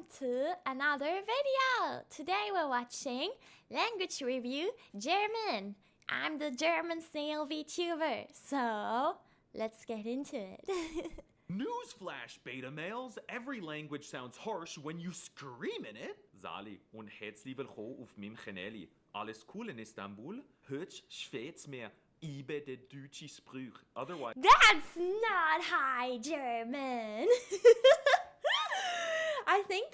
welcome to another video. Today we're watching language review German. I'm the German snail VTuber, so let's get into it. Newsflash, beta males! Every language sounds harsh when you scream in it. Sali und herzlich willkommen auf meinem Kanal. Alles cool in Istanbul? Hört's schwätz mehr über de deutsche Sprüche. Otherwise, That's not high German. I think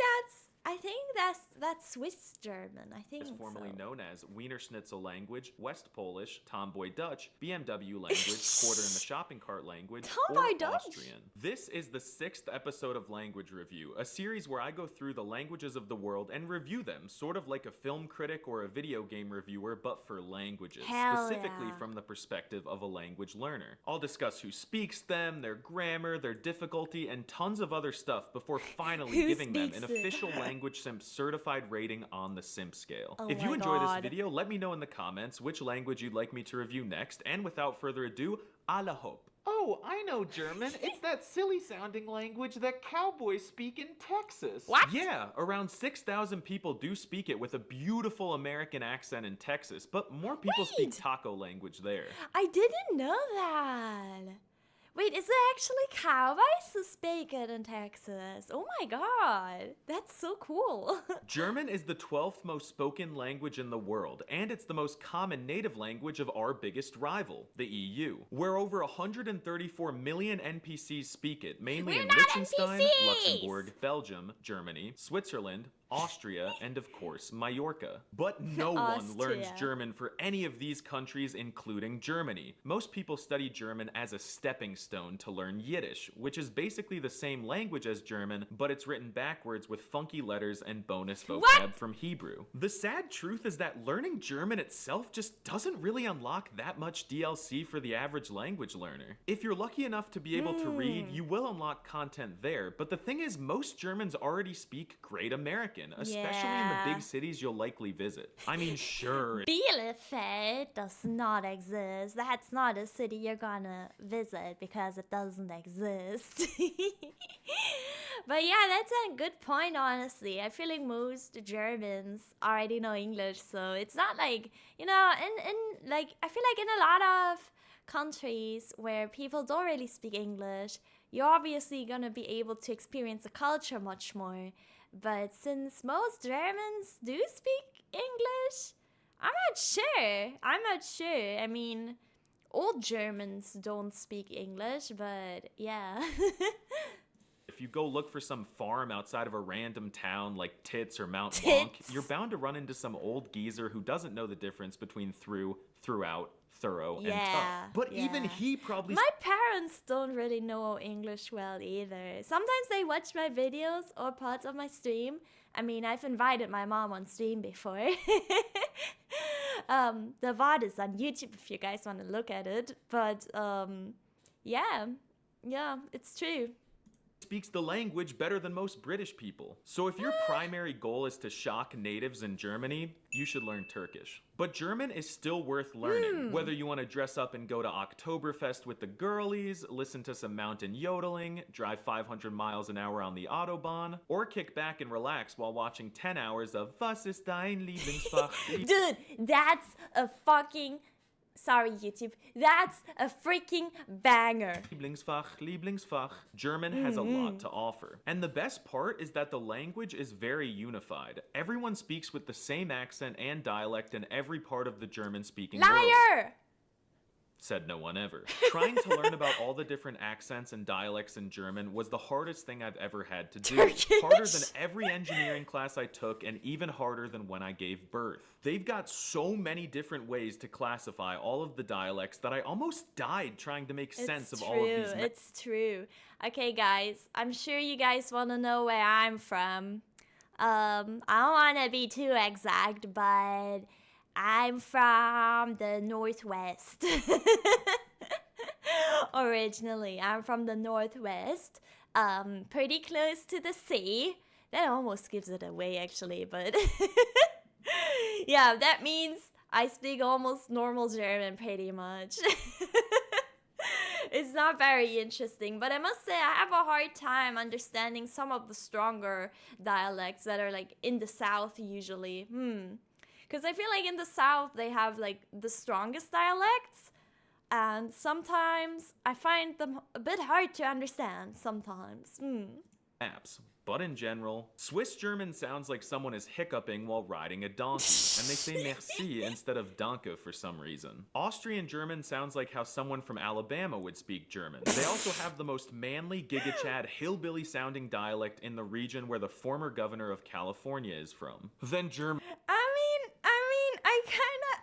that's Swiss German. I think is formerly so. known as Wiener Schnitzel language, West Polish, Tomboy Dutch, BMW language, quarter in the shopping cart language, Tomboy or Dutch? Austrian. This is the 6th episode of Language Review, a series where I go through the languages of the world and review them, sort of like a film critic or a video game reviewer, but for languages, Hell specifically yeah. from the perspective of a language learner. I'll discuss who speaks them, their grammar, their difficulty, and tons of other stuff before finally Who giving them speaks an it? official Language Simp certified rating on the Simp scale. Oh If you my enjoy God. this video, let me know in the comments which language you'd like me to review next, and without further ado, alla hope. Oh, I know German. It's that silly sounding language that cowboys speak in Texas. What? Yeah, around 6,000 people do speak it with a beautiful American accent in Texas, but more people speak Wait. taco language there. I didn't know that. Wait, is there actually cowboys who speak it in Texas? Oh my god, that's so cool. German is the 12th most spoken language in the world, and it's the most common native language of our biggest rival, the EU, where over 134 million NPCs speak it, mainly We're in not Liechtenstein, NPCs! Luxembourg, Belgium, Germany, Switzerland, Austria, and of course, Mallorca. But no one learns Austria. German for any of these countries, including Germany. Most people study German as a stepping stone to learn Yiddish, which is basically the same language as German, but it's written backwards with funky letters and bonus vocab What? from Hebrew. The sad truth is that learning German itself just doesn't really unlock that much DLC for the average language learner. If you're lucky enough to be able to read, you will unlock content there, but the thing is, most Germans already speak great American, especially in Yeah. the big cities you'll likely visit. I mean, sure, Bielefeld does not exist. That's not a city you're gonna visit because it doesn't exist. But yeah, that's a good point, honestly. I feel like most Germans already know English, so it's not like, you know, in like, I feel like in a lot of countries where people don't really speak English, you're obviously gonna be able to experience the culture much more. But since most Germans do speak English, I'm not sure. I mean, all Germans don't speak English, but yeah. if you go look for some farm outside of a random town like Tits or Mount Tits. Blanc, you're bound to run into some old geezer who doesn't know the difference between through, throughout, thorough, and Yeah, tough. But even yeah. he probably My parents don't really know English well either. Sometimes they watch my videos or parts of my stream. I mean, I've invited my mom on stream before. The VOD is on YouTube if you guys want to look at it. But yeah, it's true. speaks the language better than most British people. So if your primary goal is to shock natives in Germany, you should learn Turkish. But German is still worth learning. Whether you want to dress up and go to Oktoberfest with the girlies, listen to some mountain yodeling, drive 500 miles an hour on the Autobahn, or kick back and relax while watching 10 hours of Was ist dein Lieblingsfach? Dude, that's a fucking... Sorry, YouTube. That's a freaking banger. Lieblingsfach. German has a lot to offer. And the best part is that the language is very unified. Everyone speaks with the same accent and dialect in every part of the German-speaking world. Liar! Said no one ever. Trying to learn about all the different accents and dialects in German was the hardest thing I've ever had to do. Turkish. Harder than every engineering class I took, and even harder than when I gave birth. They've got so many different ways to classify all of the dialects that I almost died trying to make sense of all of these. It's true. Okay, guys, I'm sure you guys want to know where I'm from. I don't want to be too exact, but I'm from the Northwest. Originally, I'm from the Northwest, pretty close to the sea. That almost gives it away, actually, but yeah, that means I speak almost normal German, pretty much. It's not very interesting, but I must say I have a hard time understanding some of the stronger dialects that are like in the South usually. Because I feel like in the South they have like the strongest dialects, and sometimes I find them a bit hard to understand sometimes. Maps. But in general, Swiss German sounds like someone is hiccuping while riding a donkey, and they say merci instead of danke for some reason. Austrian German sounds like how someone from Alabama would speak German. They also have the most manly, giga-chad, hillbilly-sounding dialect in the region where the former governor of California is from. Then German.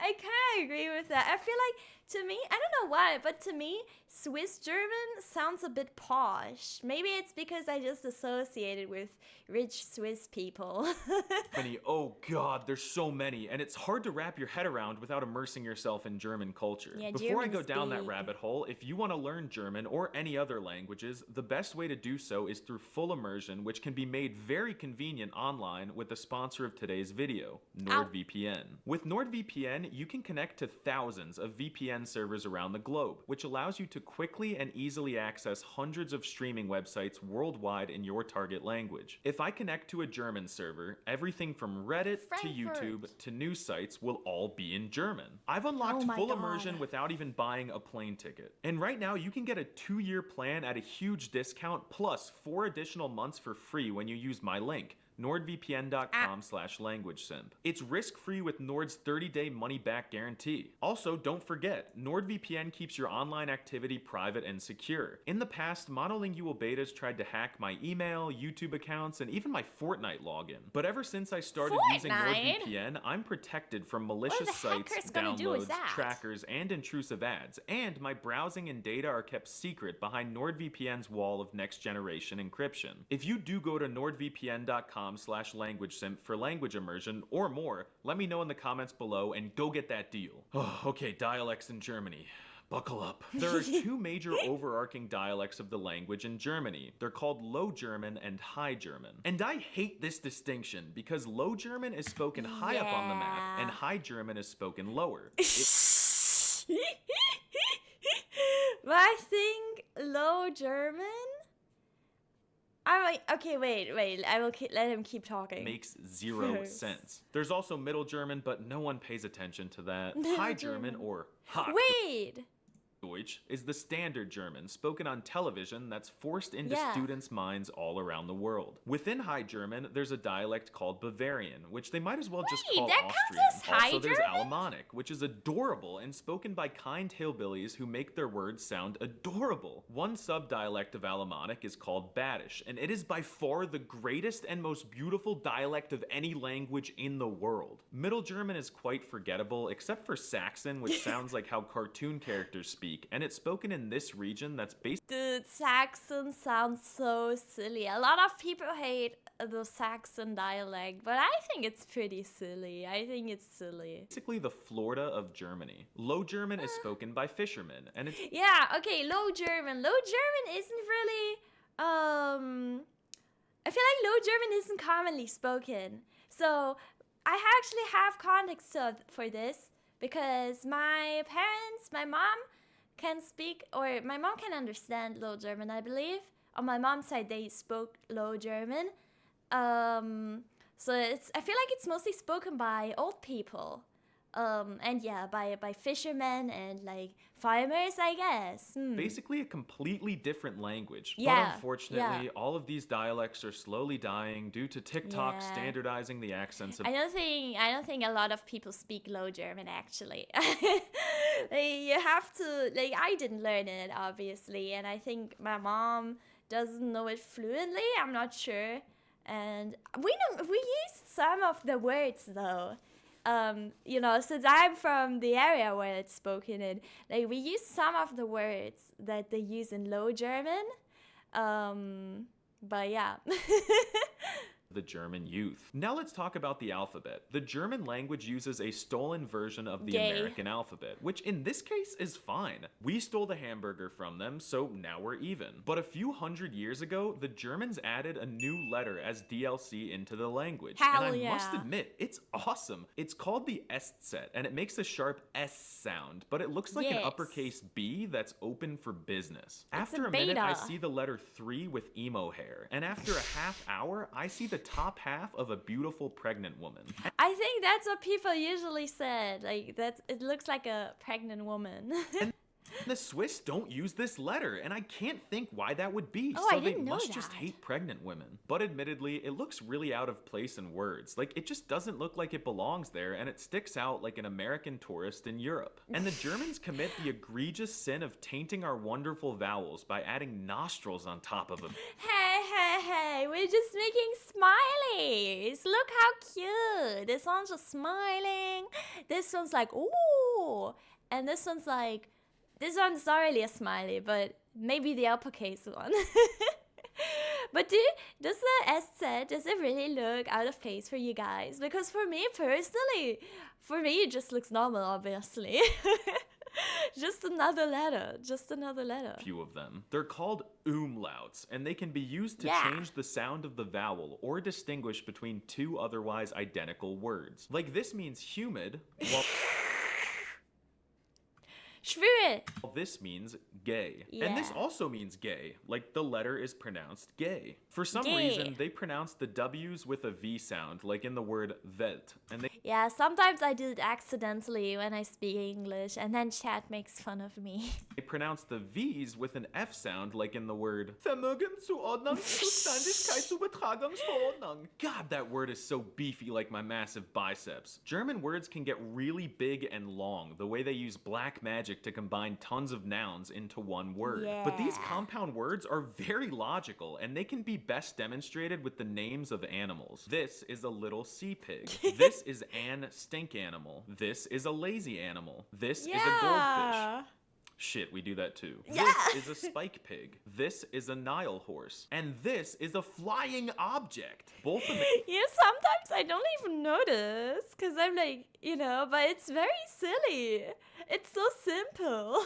I kind of agree with that. I feel like, to me, I don't know why, but to me, Swiss German sounds a bit posh. Maybe it's because I just associated with rich Swiss people. Oh god, there's so many, and it's hard to wrap your head around without immersing yourself in German culture. Yeah, Before I go German's down that big. rabbit hole, if you want to learn German or any other languages, the best way to do so is through full immersion, which can be made very convenient online with the sponsor of today's video, NordVPN. With NordVPN, you can connect to thousands of VPN servers around the globe, which allows you to quickly and easily access hundreds of streaming websites worldwide in your target language. If I connect to a German server, everything from Reddit to YouTube to news sites will all be in German. I've unlocked Oh my full God. immersion without even buying a plane ticket. And right now you can get a 2-year plan at a huge discount plus 4 additional months for free when you use my link, nordvpn.com/languagesimp. It's risk-free with Nord's 30-day money-back guarantee. Also, don't forget, NordVPN keeps your online activity private and secure. In the past, monolingual betas tried to hack my email, YouTube accounts, and even my Fortnite login. But ever since I started using Fortnite? NordVPN, I'm protected from malicious the sites, hackers gonna do with downloads, that? trackers, and intrusive ads. And my browsing and data are kept secret behind NordVPN's wall of next-generation encryption. If you do go to nordvpn.com/languagesimp for language immersion or more, let me know in the comments below and go get that deal. Oh, okay, dialects in Germany. Buckle up. There are 2 major overarching dialects of the language in Germany. They're called Low German and High German. And I hate this distinction because Low German is spoken high up on the map and High German is spoken lower. But I think Low German. Okay, wait. I will let him keep talking. Makes zero sense. There's also Middle German, but no one pays attention to that. High German or Hoch Wait. Deutsch is the standard German spoken on television that's forced into Yeah. students' minds all around the world. Within High German, there's a dialect called Bavarian, which they might as well just Wait, call that counts Austrian. as High Also, there's German? Alemannic, which is adorable and spoken by kind hillbillies who make their words sound adorable. One sub-dialect of Alemannic is called Badish, and it is by far the greatest and most beautiful dialect of any language in the world. Middle German is quite forgettable, except for Saxon, which sounds like how cartoon characters speak, and it's spoken in this region that's Dude, Saxon sounds so silly. A lot of people hate the Saxon dialect, but I think it's pretty silly. I think it's silly. basically the Florida of Germany. Low German is spoken by fishermen, and it's Yeah, okay, Low German. Low German isn't really, I feel like Low German isn't commonly spoken. So, I actually have context for this because my mom can speak, or my mom can understand Low German, I believe. On my mom's side, they spoke Low German. So I feel like it's mostly spoken by old people. And yeah, by fishermen and like farmers, I guess. basically a completely different language. Yeah, But unfortunately, all of these dialects are slowly dying due to TikTok Yeah. standardizing the accents of I don't think a lot of people speak Low German actually. You have to, like, I didn't learn it obviously, and I think my mom doesn't know it fluently. I'm not sure, and we used some of the words though. Since I'm from the area where it's spoken in, like we use some of the words that they use in Low German. But yeah. the German youth. Now let's talk about the alphabet. The German language uses a stolen version of the Gay. American alphabet, which in this case is fine. We stole the hamburger from them, so now we're even. But a few hundred years ago, the Germans added a new letter as DLC into the language. Hell and I yeah. must admit, it's awesome. It's called the Est-set, and it makes a sharp S sound, but it looks like an Yes. uppercase B that's open for business. It's After a a minute, I beta. see the letter 3 with emo hair, and after a half hour, I see the top half of a beautiful pregnant woman. I think that's what people usually said. Like that, it looks like a pregnant woman. The Swiss don't use this letter, and I can't think why that would be. Oh, So I they didn't know must just that. hate pregnant women. But admittedly, it looks really out of place in words. Like, it just doesn't look like it belongs there, and it sticks out like an American tourist in Europe. And the Germans commit the egregious sin of tainting our wonderful vowels by adding nostrils on top of them. Hey, we're just making smileys. Look how cute. This one's just smiling. This one's like, ooh. And this one's like, this one's not really a smiley, but maybe the uppercase one. But does the S-set, does it really look out of place for you guys? Because for me personally, it just looks normal, obviously. Just another letter. Few of them. They're called umlauts, and they can be used to Yeah. change the sound of the vowel or distinguish between two otherwise identical words. Like this means humid, while Schwül. this means gay. And this Yeah. also means gay, like the letter is pronounced gay. For some Gay. reason, they pronounce the W's with a V sound, like in the word Welt, and they Yeah, sometimes I do it accidentally when I speak English, and then chat makes fun of me. pronounce the V's with an F sound, like in the word Vermögenszuordnung, Zuständigkeitsübertragungsverordnung. God, that word is so beefy like my massive biceps. German words can get really big and long, the way they use black magic to combine tons of nouns into one word. But these Yeah. compound words are very logical, and they can be best demonstrated with the names of animals. This is a little sea pig. This is an stink animal. This is a lazy animal. This is a goldfish. Shit, we do that too. Yeah. This is a spike pig. This is a Nile horse. And this is a flying object. Both of them. Sometimes I don't even notice, because I'm like, but it's very silly. It's so simple.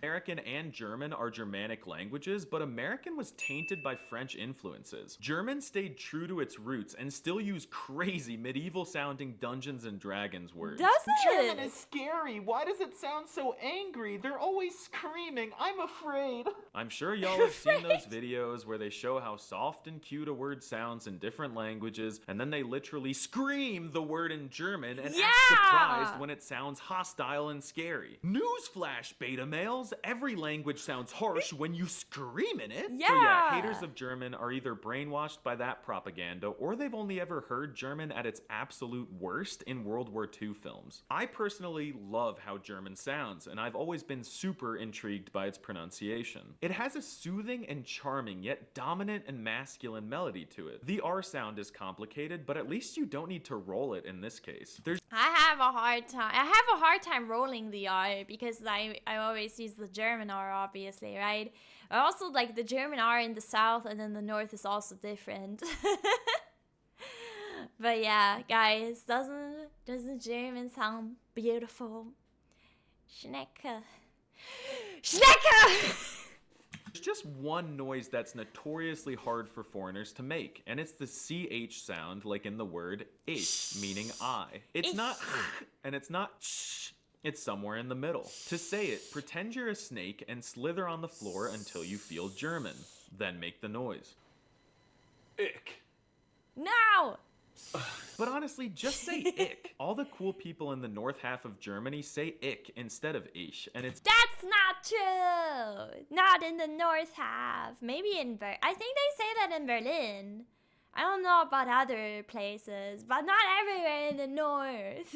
American and German are Germanic languages, but American was tainted by French influences. German stayed true to its roots and still use crazy medieval-sounding Dungeons and Dragons words. Does German it? is scary. Why does it sound so angry? They're always screaming. I'm afraid. I'm sure y'all have seen those videos where they show how soft and cute a word sounds in different languages, and then they literally scream the word in German and act surprised when it sounds hostile and scary. Newsflash, beta males! Every language sounds harsh when you scream in it. So yeah, Yeah. haters of German are either brainwashed by that propaganda, or they've only ever heard German at its absolute worst in World War II films. I personally love how German sounds, and I've always been super intrigued by its pronunciation. It has a soothing and charming, yet dominant and masculine melody to it. The R sound is complicated, but at least you don't need to roll it in this case. There's I have a hard time rolling the R, because I always use the German R, obviously, right? I also like the German R in the south, and then the north is also different. But yeah, guys, doesn't German sound beautiful? Schnecke. There's just one noise that's notoriously hard for foreigners to make, and it's the CH sound, like in the word ich, meaning I. It's not and it's not sh. It's somewhere in the middle. To say it, pretend you're a snake and slither on the floor until you feel German. Then make the noise. Ick. No! But honestly, just say ick. All the cool people in the north half of Germany say ick instead of ich, and it's That's not true! Not in the north half. Maybe in I think they say that in Berlin. I don't know about other places, but not everywhere in the north.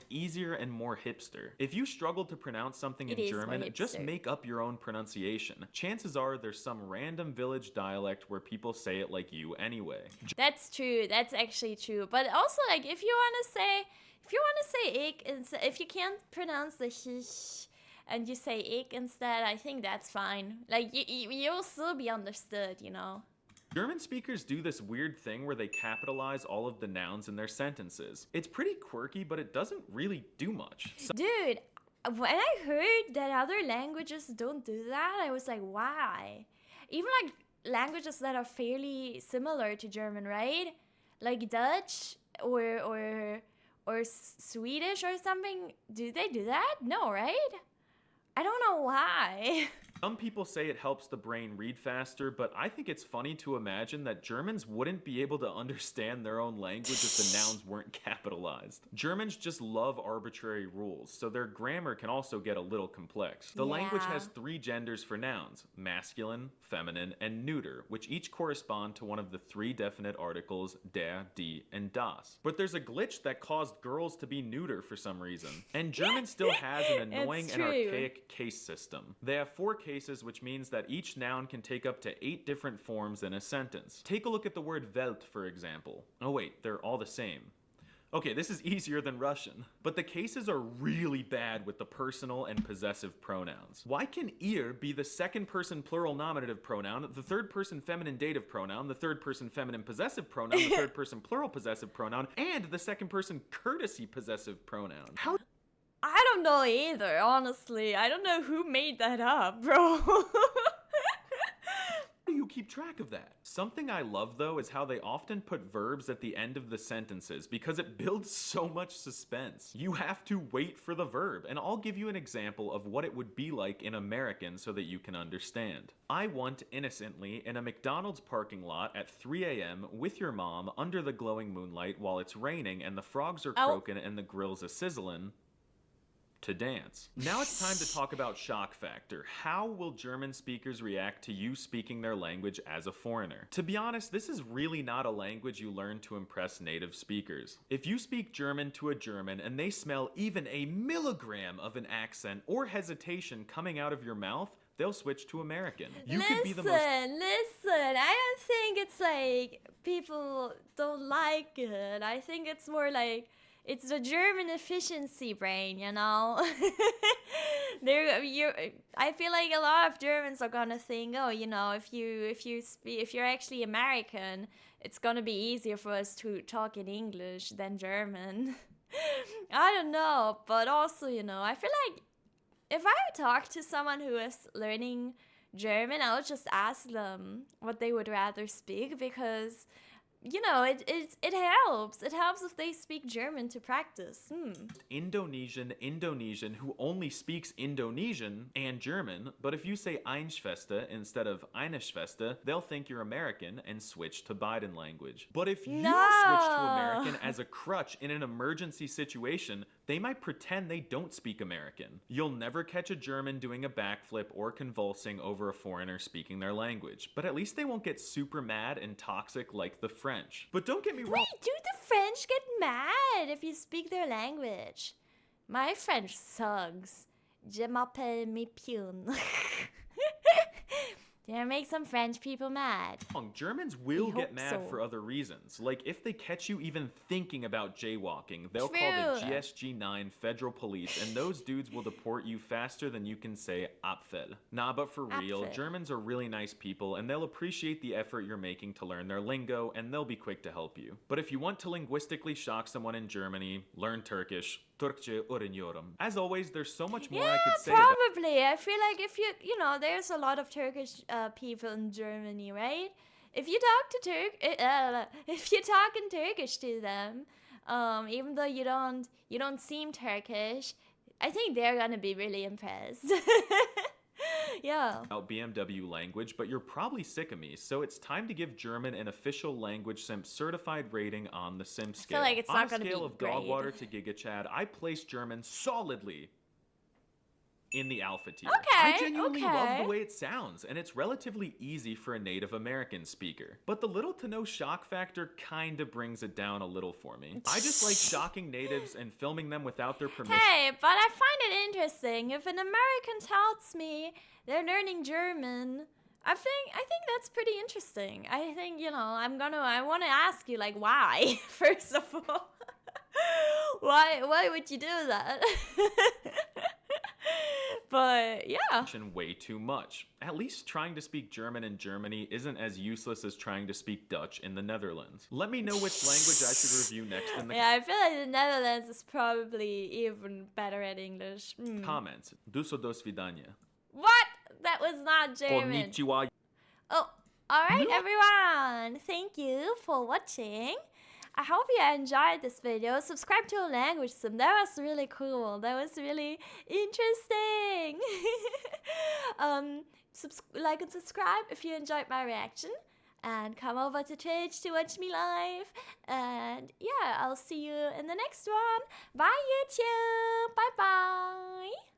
easier and more hipster. If you struggle to pronounce something It in is more German, just hipster. make up your own pronunciation. Chances are there's some random village dialect where people say it like you anyway. That's true. That's actually true. But also, like, if you want to say ik, if you can't pronounce the sh and you say ik instead, I think that's fine. Like, you'll still be understood, you know. German speakers do this weird thing where they capitalize all of the nouns in their sentences. It's pretty quirky, but it doesn't really do much. Dude, when I heard that other languages don't do that, I was like, why? Even like languages that are fairly similar to German, right? Like Dutch or Swedish or something. Do they do that? No, right? I don't know why. Some people say it helps the brain read faster, but I think it's funny to imagine that Germans wouldn't be able to understand their own language if the nouns weren't capitalized. Germans just love arbitrary rules, so their grammar can also get a little complex. The language has 3 genders for nouns: masculine, feminine, and neuter, which each correspond to one of the 3 definite articles der, die, and das. But there's a glitch that caused girls to be neuter for some reason. And German still has an annoying and archaic case system. They have 4 cases, which means that each noun can take up to 8 different forms in a sentence. Take a look at the word Welt, for example. Oh wait, they're all the same. Okay, this is easier than Russian. But the cases are really bad with the personal and possessive pronouns. Why can ihr be the second person plural nominative pronoun, the third person feminine dative pronoun, the third person feminine possessive pronoun, the third person plural possessive pronoun, and the second person courtesy possessive pronoun? How I don't know either, honestly. I don't know who made that up, bro. do you keep track of that? Something I love, though, is how they often put verbs at the end of the sentences because it builds so much suspense. You have to wait for the verb, and I'll give you an example of what it would be like in American so that you can understand. I want innocently in a McDonald's parking lot at 3 a.m. with your mom under the glowing moonlight while it's raining and the frogs are croaking and the grill's a-sizzling to dance. Now it's time to talk about shock factor. How will German speakers react to you speaking their language as a foreigner? To be honest, this is really not a language you learn to impress native speakers. If you speak German to a German and they smell even a milligram of an accent or hesitation coming out of your mouth, they'll switch to American. Listen, I don't think it's like people don't like it. I think it's more like it's the German efficiency brain, you know? I feel like a lot of Germans are gonna think, oh, you know, if you're actually American, it's gonna be easier for us to talk in English than German. I don't know, but also, you know, I feel like if I talk to someone who is learning German, I would just ask them what they would rather speak because, you know, it helps. It helps if they speak German to practice. Indonesian who only speaks Indonesian and German, but if you say Einschwester instead of eine Schwester, they'll think you're American and switch to Biden language. But if you switch to American as a crutch in an emergency situation, they might pretend they don't speak American. You'll never catch a German doing a backflip or convulsing over a foreigner speaking their language, but at least they won't get super mad and toxic like the French. But don't get me wrong. Wait, do the French get mad if you speak their language? My French sucks. Je m'appelle mi pion. Did I make some French people mad? Germans will get mad for other reasons. Like, if they catch you even thinking about jaywalking, they'll call the GSG-9 federal police, and those dudes will deport you faster than you can say Apfel. Nah, but for real, Germans are really nice people, and they'll appreciate the effort you're making to learn their lingo, and they'll be quick to help you. But if you want to linguistically shock someone in Germany, learn Turkish. Türkçe öğreniyorum. As always, there's so much more I could say. Probably. I feel like if you know, there's a lot of Turkish people in Germany, right? If you talk to if you talk in Turkish to them, even though you don't seem Turkish, I think they're gonna be really impressed. Yeah. About BMW language, but you're probably sick of me, so it's time to give German an official language simp certified rating on the simp scale. I feel like it's not gonna be on a scale of dog water to Giga Chad, I place German solidly in the alpha tier. I genuinely love the way it sounds, and it's relatively easy for a Native American speaker. But the little to no shock factor kinda brings it down a little for me. I just like shocking natives and filming them without their permission. Hey, but I find it interesting. If an American tells me they're learning German, I think that's pretty interesting. I think, you know, I want to ask you, like, why? First of all. Why would you do that? But yeah. Way too much. At least trying to speak German in Germany isn't as useless as trying to speak Dutch in the Netherlands. Let me know which language I should review next in the Yeah, I feel like the Netherlands is probably even better at English. comments. Do do svidania. What? That was not German. Konnichiwa. Oh, alright everyone. Thank you for watching. I hope you enjoyed this video. Subscribe to a language sim. That was really cool. That was really interesting. Like and subscribe if you enjoyed my reaction. And come over to Twitch to watch me live. And yeah, I'll see you in the next one. Bye YouTube. Bye bye.